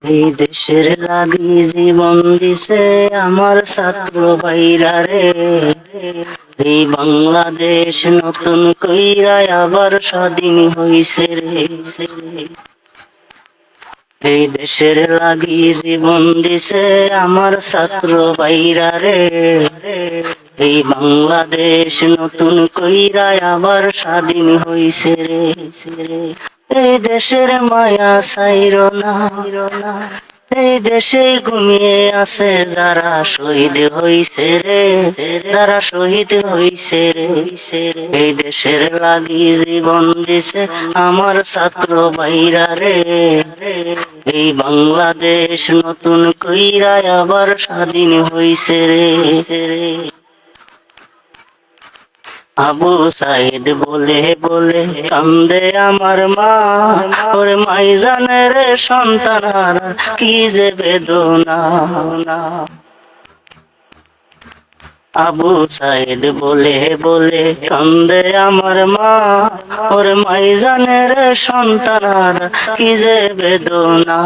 এই দেশের লাগি জীবন দিছে আমার ছাত্র ভাইরা রে। এই বাংলাদেশ নতুন কইরা আবার স্বাধীন হইছে রে। এই দেশের লাগি জীবন দিছে আমার ছাত্র ভাইরা রে। এই বাংলাদেশ নতুন কইরা আবার স্বাধীন হইছে রে। এই দেশের মায়া ছাইরো না, এই দেশে ঘুমিয়ে আছে যারা শহীদ হইছে রে, যারা শহীদ হইছে রে। এই দেশের লাগি জীবন দিছে আমার ছাত্র ভাইরা রে। এই বাংলাদেশ নতুন কইরা আবার স্বাধীন হইছে রে। আবু সাইদ বলে বলে কান্দে আমার মা, ওর মাইজানের সন্তান হারা কি যে বেদনা। আবু সাইদ বলে বলে কান্দে আমার মা, ওর মাইজানের সন্তান হারা কি যে বেদনা।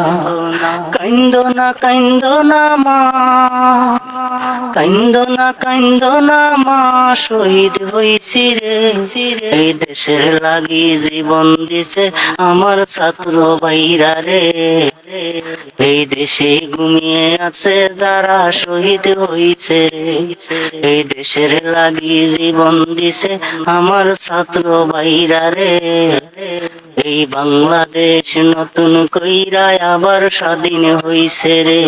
কাইন্দো না কাইন্দো না মা, কাইন্দো না কাইন্দো না মা, শহীদ হইছি রে। এই দেশের লাগি জীবন দিছে আমার ছাত্র ভাইরা রে। এই দেশে ঘুমিয়ে আছে যারা শহীদ হইছে রে। এই দেশের লাগি জীবন দিছে আমার ছাত্র ভাইরা রে। এই বাংলাদেশ নতুন কইরা আবার স্বাধীন হইছে রে।